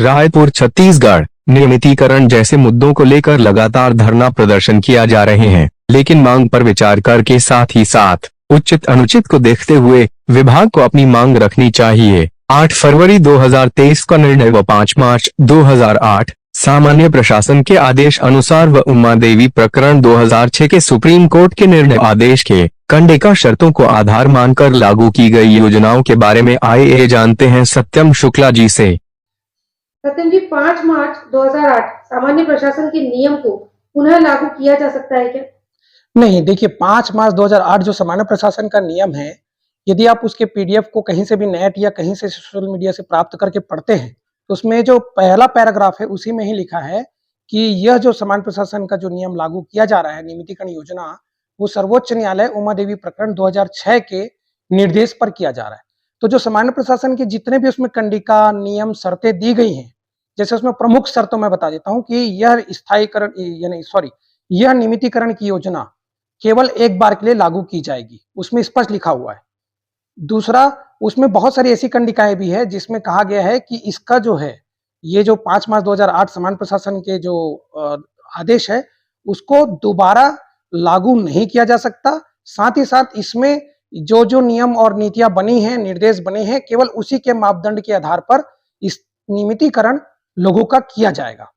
रायपुर छत्तीसगढ़ नियमितीकरण जैसे मुद्दों को लेकर लगातार धरना प्रदर्शन किया जा रहे हैं, लेकिन मांग पर विचार करके साथ ही साथ उचित अनुचित को देखते हुए विभाग को अपनी मांग रखनी चाहिए। 8 फरवरी 2023 का निर्णय व 5 मार्च 2008 सामान्य प्रशासन के आदेश अनुसार व उमा देवी प्रकरण 2006 के सुप्रीम कोर्ट के निर्णय आदेश के कंडिका शर्तों को आधार मानकर लागू की गई योजनाओं के बारे में आइए जानते हैं सत्यम शुक्ला जी से। सत्यम जी, 5 मार्च 2008 सामान्य प्रशासन के नियम को पुनः लागू किया जा सकता है क्या? नहीं, देखिए 5 मार्च 2008 जो सामान्य प्रशासन का नियम है, यदि आप उसके पीडीएफ को कहीं से भी नेट या कहीं से सोशल मीडिया से प्राप्त करके पढ़ते हैं, तो उसमें जो पहला पैराग्राफ है उसी में ही लिखा है कि यह जो सामान्य प्रशासन का जो नियम लागू किया जा रहा है, नियमितीकरण योजना, वो सर्वोच्च न्यायालय उमा देवी प्रकरण 2006 के निर्देश पर किया जा रहा है। तो जो सामान्य प्रशासन के जितने भी उसमें कंडिका, नियम, शर्तें दी गई हैं, जैसे उसमें प्रमुख शर्तों में बता देता हूँ कि यह नियमितीकरण की योजना केवल एक बार के लिए लागू की जाएगी, उसमें स्पष्ट लिखा हुआ है। दूसरा, उसमें बहुत सारी ऐसी कंडिकाएं भी है जिसमें कहा गया है कि इसका जो है, ये जो 5 मार्च 2008 सामान्य प्रशासन के जो आदेश है, उसको दोबारा लागू नहीं किया जा सकता। साथ ही साथ इसमें जो जो नियम और नीतियां बनी हैं, निर्देश बने हैं, केवल उसी के मापदंड के आधार पर इस नियमितीकरण लोगों का किया जाएगा।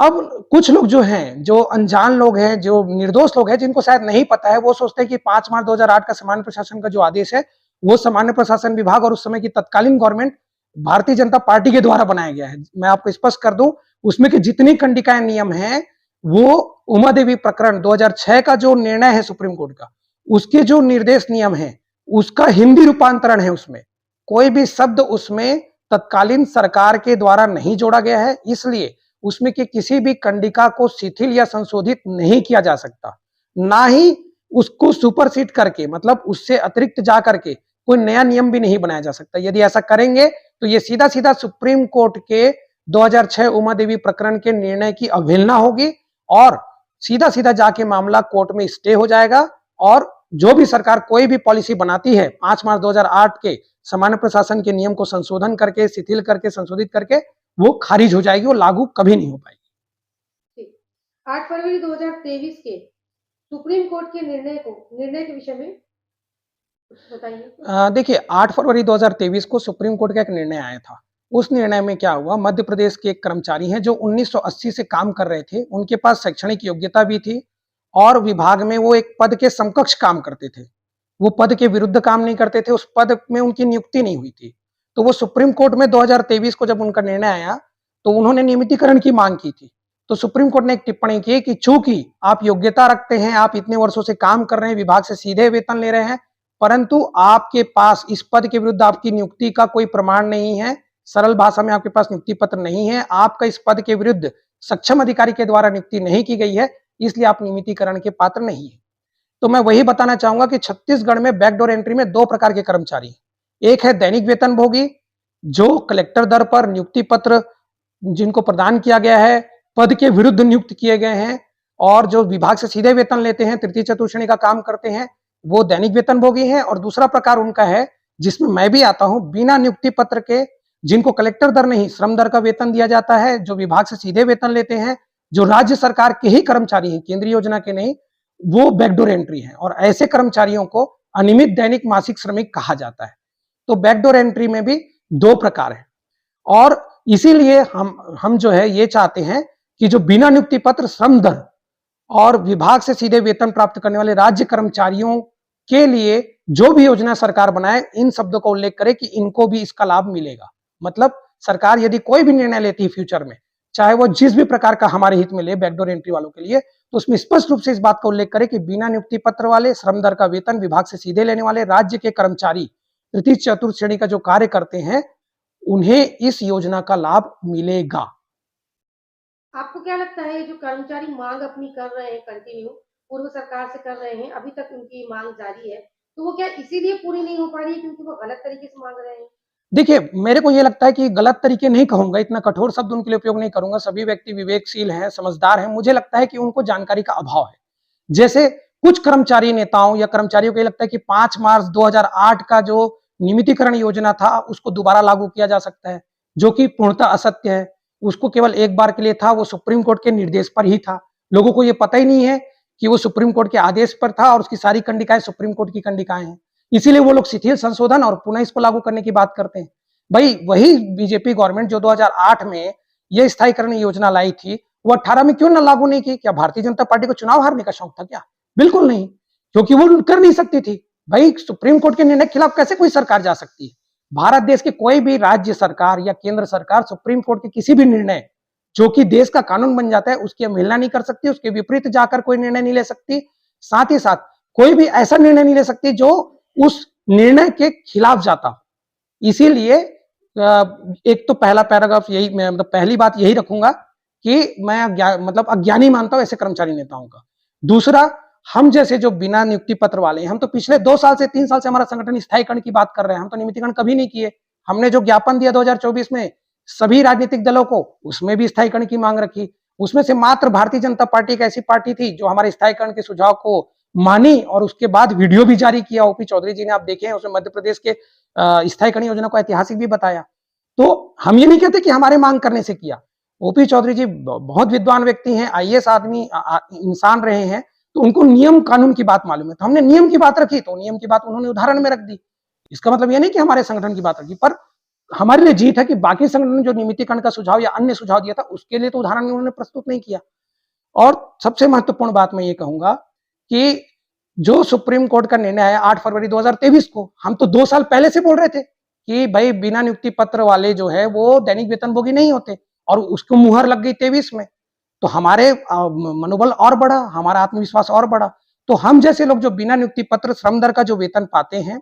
अब कुछ लोग जो हैं, जो अनजान लोग हैं, जो निर्दोष लोग हैं, जिनको शायद नहीं पता है, वो सोचते हैं कि 5 मार्च 2008 का सामान्य प्रशासन का जो आदेश है, वो सामान्य प्रशासन विभाग और उस समय की तत्कालीन गवर्नमेंट भारतीय जनता पार्टी के द्वारा बनाया गया है। मैं आपको स्पष्ट कर दूं, उसमें के जितनी कंडिकाएं, नियम हैं, वो उमा देवी प्रकरण 2006 का जो निर्णय है सुप्रीम कोर्ट का, उसके जो निर्देश नियम है, उसका हिंदी रूपांतरण है। उसमें कोई भी शब्द उसमें तत्कालीन सरकार के द्वारा नहीं जोड़ा गया है, इसलिए उसमें के किसी भी कंडिका को शिथिल या संशोधित नहीं किया जा सकता, ना ही उसको सुपरसीड करके, मतलब उससे अतिरिक्त जा करके कोई नया नियम भी नहीं बनाया जा सकता। यदि ऐसा करेंगे तो ये सीधा सीधा सुप्रीम कोर्ट के 2006 उमा देवी प्रकरण के निर्णय की अवहेलना होगी और सीधा सीधा जाके मामला कोर्ट में स्टे हो जाएगा और जो भी सरकार कोई भी पॉलिसी बनाती है 5 मार्च 2008 के सामान्य प्रशासन के नियम को संशोधन करके, शिथिल करके, संशोधित करके, वो खारिज हो जाएगी, वो लागू कभी नहीं हो पाएगी। 8 फरवरी 2023 के सुप्रीम कोर्ट के निर्णय के विषय में बताइए। देखिए 8 फरवरी 2023 को सुप्रीम कोर्ट का एक निर्णय आया था। उस निर्णय में क्या हुआ, मध्य प्रदेश के एक कर्मचारी हैं जो 1980 से काम कर रहे थे, उनके पास शैक्षणिक योग्यता भी थी और विभाग में वो एक पद के समकक्ष काम करते थे। वो पद के विरुद्ध काम नहीं करते थे, उस पद में उनकी नियुक्ति नहीं हुई थी। तो वो सुप्रीम कोर्ट में 2023 को जब उनका निर्णय आया तो उन्होंने नियमितीकरण की मांग की थी। तो सुप्रीम कोर्ट ने एक टिप्पणी की कि चूंकि आप योग्यता रखते हैं, आप इतने वर्षों से काम कर रहे हैं, विभाग से सीधे वेतन ले रहे हैं, परंतु आपके पास इस पद के विरुद्ध आपकी नियुक्ति का कोई प्रमाण नहीं है, सरल भाषा में आपके पास नियुक्ति पत्र नहीं है, आपका इस पद के विरुद्ध सक्षम अधिकारी के द्वारा नियुक्ति नहीं की गई है, इसलिए आप नियमितीकरण के पात्र नहीं है। तो मैं वही बताना चाहूंगा कि छत्तीसगढ़ में बैकडोर एंट्री में 2 प्रकार के कर्मचारी हैं। एक है दैनिक वेतनभोगी, जो कलेक्टर दर पर नियुक्ति पत्र जिनको प्रदान किया गया है, पद के विरुद्ध नियुक्त किए गए हैं और जो विभाग से सीधे वेतन लेते हैं, तृतीय चतुर्थ श्रेणी का काम करते हैं, वो दैनिक वेतनभोगी हैं। और दूसरा प्रकार उनका है, जिसमें मैं भी आता हूं, बिना नियुक्ति पत्र के, जिनको कलेक्टर दर नहीं श्रम दर का वेतन दिया जाता है, जो विभाग से सीधे वेतन लेते हैं, जो राज्य सरकार के ही कर्मचारी हैं, केंद्रीय योजना के नहीं, वो बैकडोर एंट्री है। और ऐसे कर्मचारियों को अनियमित दैनिक मासिक श्रमिक कहा जाता है। तो बैकडोर एंट्री में भी 2 प्रकार है और इसीलिए हम जो है ये चाहते हैं कि जो बिना नियुक्ति पत्र, श्रम दर और विभाग से सीधे वेतन प्राप्त करने वाले राज्य कर्मचारियों के लिए जो भी योजना सरकार बनाए, इन शब्दों का उल्लेख करे कि इनको भी इसका लाभ मिलेगा। मतलब सरकार यदि कोई भी निर्णय लेती है फ्यूचर में, चाहे वो जिस भी प्रकार का हमारे हित में ले बैकडोर एंट्री वालों के लिए, तो उसमें स्पष्ट रूप से इस बात का उल्लेख करे कि बिना नियुक्ति पत्र वाले, श्रम दर का वेतन विभाग से सीधे लेने वाले राज्य के कर्मचारी तृतीय चतुर्थ श्रेणी का जो कार्य करते हैं, उन्हें इस योजना का लाभ मिलेगा। आपको क्या लगता है, जो कर्मचारी मांग अपनी कर रहे हैं, कंटिन्यू पूर्व सरकार से कर रहे हैं, अभी तक उनकी मांग जारी है, तो वो क्या इसीलिए पूरी नहीं हो पा रही है क्योंकि वो गलत तरीके से मांग रहे हैं? देखिए, मेरे को ये लगता है कि गलत तरीके नहीं कहूंगा, इतना कठोर शब्द उनके लिए उपयोग नहीं करूंगा। सभी व्यक्ति विवेकशील हैं, समझदार हैं। मुझे लगता है कि उनको जानकारी का अभाव है। जैसे कुछ कर्मचारी नेताओं या कर्मचारियों को ये लगता है कि 5 मार्च 2008 का जो नियमितीकरण योजना था, उसको दोबारा लागू किया जा सकता है। जो कि पूर्णतः असत्य है। उसको केवल एक बार के लिए था, वो सुप्रीम कोर्ट के निर्देश पर ही था। लोगों को ये पता ही नहीं है कि वो सुप्रीम कोर्ट के आदेश पर था और उसकी सारी कंडिकाएं सुप्रीम कोर्ट की कंडिकाएं हैं। इसीलिए वो लोग शिथिल संशोधन और पुनः इसको लागू करने की बात करते हैं। भाई वही बीजेपी गवर्नमेंट जो 2008 में ये स्थायीकरण योजना लाई थी, वो 18 में क्यों ना लागू नहीं की? क्या भारतीय जनता पार्टी को चुनाव हारने का शौक था क्या? बिल्कुल नहीं, क्योंकि वो कर नहीं सकती थी। भाई सुप्रीम कोर्ट के निर्णय के खिलाफ कैसे कोई सरकार जा सकती है? भारत देश की कोई भी राज्य सरकार या केंद्र सरकार सुप्रीम कोर्ट के किसी भी निर्णय जो कि देश का कानून बन जाता है उसकी अवहेलना नहीं कर सकती, उसके विपरीत जाकर कोई निर्णय नहीं ले सकती। साथ ही साथ कोई भी ऐसा निर्णय नहीं ले सकती जो उस निर्णय के खिलाफ जाता हो। इसीलिए एक तो पहला पैराग्राफ यही, मैं मतलब पहली बात यही रखूंगा कि मैं अज्ञानी मानता हूं ऐसे कर्मचारी नेताओं का। दूसरा, हम जैसे जो बिना नियुक्ति पत्र वाले हैं, हम तो पिछले 2 साल से 3 साल से हमारा संगठन स्थायीकरण की बात कर रहे हैं, हम तो नियमितीकरण कभी नहीं किए। हमने जो ज्ञापन दिया 2024 में सभी राजनीतिक दलों को, उसमें भी स्थायीकरण की मांग रखी। उसमें से मात्र भारतीय जनता पार्टी एक ऐसी पार्टी थी जो हमारे स्थायीकरण के सुझाव को मानी और उसके बाद वीडियो भी जारी किया। ओपी चौधरी जी ने, आप देखे हैं, उसमें मध्य प्रदेश के स्थायीकरण योजना को ऐतिहासिक भी बताया। तो हम ये नहीं कहते कि हमारे मांग करने से किया। ओपी चौधरी जी बहुत विद्वान व्यक्ति हैं, आईएएस आदमी इंसान रहे हैं, तो उनको नियम कानून की बात मालूम है। तो हमने नियम की बात रखी, तो नियम की बात उन्होंने उदाहरण में रख दी। इसका मतलब ये नहीं कि हमारे संगठन की बात रखी, पर हमारे लिए जीत है कि बाकी संगठन ने जो नियमितीकरण का सुझाव या अन्य सुझाव दिया था उसके लिए तो उदाहरण उन्होंने प्रस्तुत नहीं किया। और सबसे महत्वपूर्ण बात मैं ये कहूंगा कि जो सुप्रीम कोर्ट का निर्णय आया 8 फरवरी 2023 को, हम तो 2 साल पहले से बोल रहे थे कि भाई बिना नियुक्ति पत्र वाले जो है वो दैनिक वेतनभोगी नहीं होते, और उसको मुहर लग गई 23 में। तो हमारे मनोबल और बढ़ा, हमारा आत्मविश्वास और बढ़ा। तो हम जैसे लोग जो बिना नियुक्ति पत्र श्रम दर का जो वेतन पाते हैं,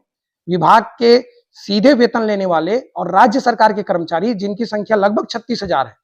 विभाग के सीधे वेतन लेने वाले और राज्य सरकार के कर्मचारी जिनकी संख्या लगभग 36,000 है,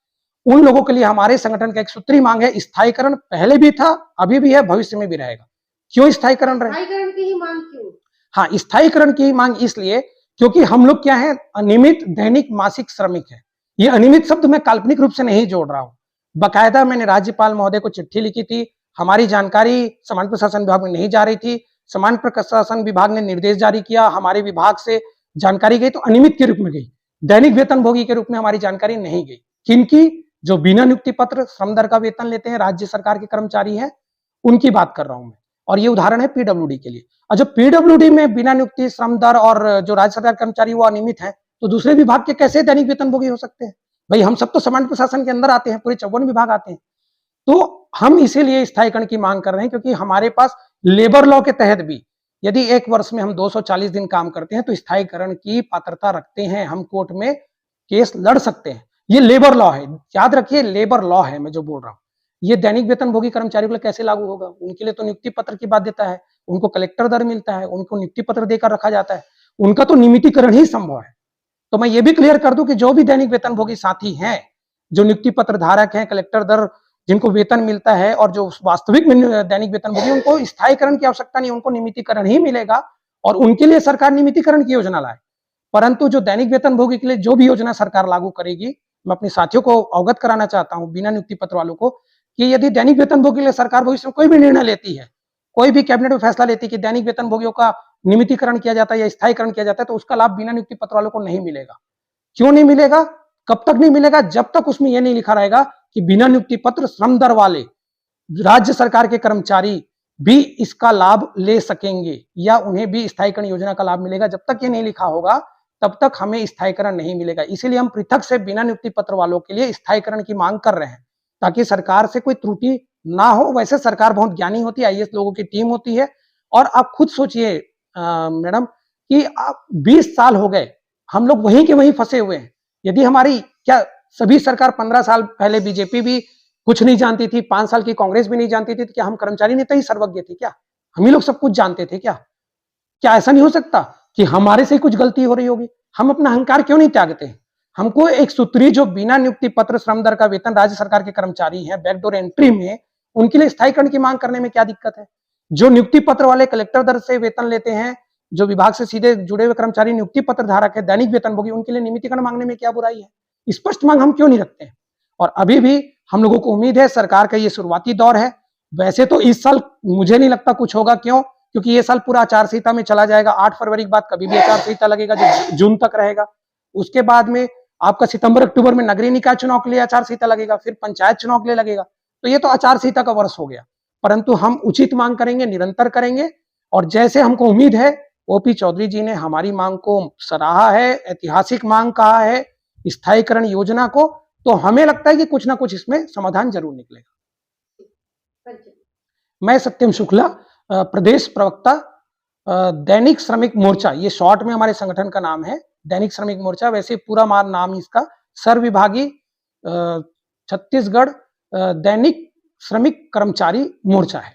उन लोगों के लिए हमारे संगठन का एक सूत्री मांग है, स्थायीकरण पहले भी था, अभी भी है, भविष्य में भी रहेगा। क्यों स्थायीकरण रहे? स्थायीकरण की ही मांग क्यों? हाँ, स्थायीकरण की मांग इसलिए क्योंकि हम लोग क्या है, अनियमित दैनिक मासिक श्रमिक है। ये अनियमित शब्द मैं काल्पनिक रूप से नहीं जोड़ रहा हूं, बकायदा मैंने राज्यपाल महोदय को चिट्ठी लिखी थी। हमारी जानकारी सामान्य प्रशासन विभाग में नहीं जा रही थी, सामान्य प्रशासन विभाग ने निर्देश जारी किया, हमारे विभाग से जानकारी गई तो अनियमित के रूप में गई, दैनिक वेतनभोगी के रूप में हमारी जानकारी नहीं गई। किनकी? जो बिना नियुक्ति पत्र श्रम दर का वेतन लेते हैं, राज्य सरकार के कर्मचारी हैं, उनकी बात कर रहा हूं मैं। और ये उदाहरण है पीडब्ल्यूडी के लिए। और जो पीडब्ल्यूडी में बिना नियुक्ति श्रम दर और जो राज्य सरकार कर्मचारी वो अनियमित है, तो दूसरे विभाग के कैसे दैनिक वेतनभोगी हो सकते हैं? भाई हम सब तो सामान्य प्रशासन के अंदर आते हैं, पूरे 54 विभाग आते हैं। तो हम इसीलिए स्थायीकरण की मांग कर रहे हैं क्योंकि हमारे पास लेबर लॉ के तहत भी यदि एक वर्ष में हम 240 दिन काम करते हैं तो स्थायीकरण की पात्रता रखते हैं, हम कोर्ट में केस लड़ सकते हैं। ये लेबर लॉ है, याद रखिए, लेबर लॉ है मैं जो बोल रहा हूं। ये दैनिक वेतनभोगी कर्मचारियों के लिए कैसे लागू होगा? उनके लिए तो नियुक्ति पत्र की बाध्यता है, उनको कलेक्टर दर मिलता है, उनको नियुक्ति पत्र देकर रखा जाता है, उनका तो नियमितीकरण ही संभव है। तो मैं ये भी क्लियर कर दूं कि जो भी दैनिक वेतनभोगी साथी हैं, जो नियुक्ति पत्र धारक हैं, कलेक्टर दर जिनको वेतन मिलता है और जो वास्तविक दैनिक वेतनभोगी, उनको स्थायीकरण की आवश्यकता नहीं, उनको नियमितीकरण ही मिलेगा और उनके लिए सरकार नियमितीकरण की योजना लाए। परंतु जो दैनिक वेतनभोगी के लिए जो भी योजना सरकार लागू करेगी, मैं अपने साथियों को अवगत कराना चाहता हूं, बिना नियुक्ति पत्र वालों को, कि यदि दैनिक वेतनभोगी के लिए सरकार भविष्य में कोई भी निर्णय लेती है, कोई भी कैबिनेट में फैसला लेती है कि दैनिक वेतनभोगियों का नियमितीकरण किया जाता है या स्थायीकरण किया जाता है, तो उसका लाभ बिना नियुक्ति पत्र वालों को नहीं मिलेगा। क्यों नहीं मिलेगा? कब तक नहीं मिलेगा? जब तक उसमें यह नहीं लिखा रहेगा कि बिना नियुक्ति पत्र श्रम दर वाले राज्य सरकार के कर्मचारी भी इसका लाभ ले सकेंगे या उन्हें भी स्थायीकरण योजना का लाभ मिलेगा। जब तक ये नहीं लिखा होगा तब तक हमें स्थायीकरण नहीं मिलेगा। इसीलिए हम पृथक से बिना नियुक्ति पत्र वालों के लिए स्थायीकरण की मांग कर रहे हैं, ताकि सरकार से कोई त्रुटि ना हो। वैसे सरकार बहुत ज्ञानी होती है, आईएएस लोगों की टीम होती है। और आप खुद सोचिए मैडम कि आप 20 साल हो गए, हम लोग वहीं के वहीं फंसे हुए हैं। यदि हमारी क्या सभी सरकार 15 साल पहले बीजेपी भी कुछ नहीं जानती थी, 5 साल की कांग्रेस भी नहीं जानती थी, तो क्या हम कर्मचारी नेता ही सर्वज्ञ थे क्या? हम ही लोग सब कुछ जानते थे क्या? क्या ऐसा नहीं हो सकता कि हमारे से कुछ गलती हो रही होगी? हम अपना अहंकार क्यों नहीं त्यागते? हमको एक सूत्री जो बिना नियुक्ति पत्र श्रम दर का वेतन राज्य सरकार के कर्मचारी हैं, बैकडोर एंट्री में, उनके लिए स्थायीकरण की मांग करने में क्या दिक्कत है? जो नियुक्ति पत्र वाले कलेक्टर दर से वेतन लेते हैं, जो विभाग से सीधे जुड़े हुए कर्मचारी नियुक्ति पत्र धारक है, दैनिक वेतनभोगी, उनके लिए नियमितीकरण मांगने में क्या बुराई है? स्पष्ट मांग हम क्यों नहीं रखते हैं? और अभी भी हम लोगों को उम्मीद है, सरकार का ये शुरुआती दौर है। वैसे तो इस साल मुझे नहीं लगता कुछ होगा। क्यों? क्योंकि ये साल पूरा आचार संहिता में चला जाएगा। 8 फरवरी के बाद कभी भी आचार संहिता लगेगा जो जून तक रहेगा। उसके बाद में आपका सितंबर अक्टूबर में नगरीय निकाय चुनाव के लिए आचार संहिता लगेगा, फिर पंचायत चुनाव के लिए लगेगा, तो ये तो आचार संहिता का वर्ष हो गया। परंतु हम उचित मांग करेंगे, निरंतर करेंगे, और जैसे हमको उम्मीद है ओपी चौधरी जी ने हमारी मांग को सराहा है, ऐतिहासिक मांग कहा है स्थायीकरण योजना को, तो हमें लगता है कि कुछ ना कुछ इसमें समाधान जरूर निकलेगा। मैं सत्यम शुक्ला, प्रदेश प्रवक्ता, दैनिक श्रमिक मोर्चा, ये शॉर्ट में हमारे संगठन का नाम है दैनिक श्रमिक मोर्चा, वैसे पूरा नाम इसका सर्वविभागीय छत्तीसगढ़ दैनिक श्रमिक कर्मचारी मोर्चा है।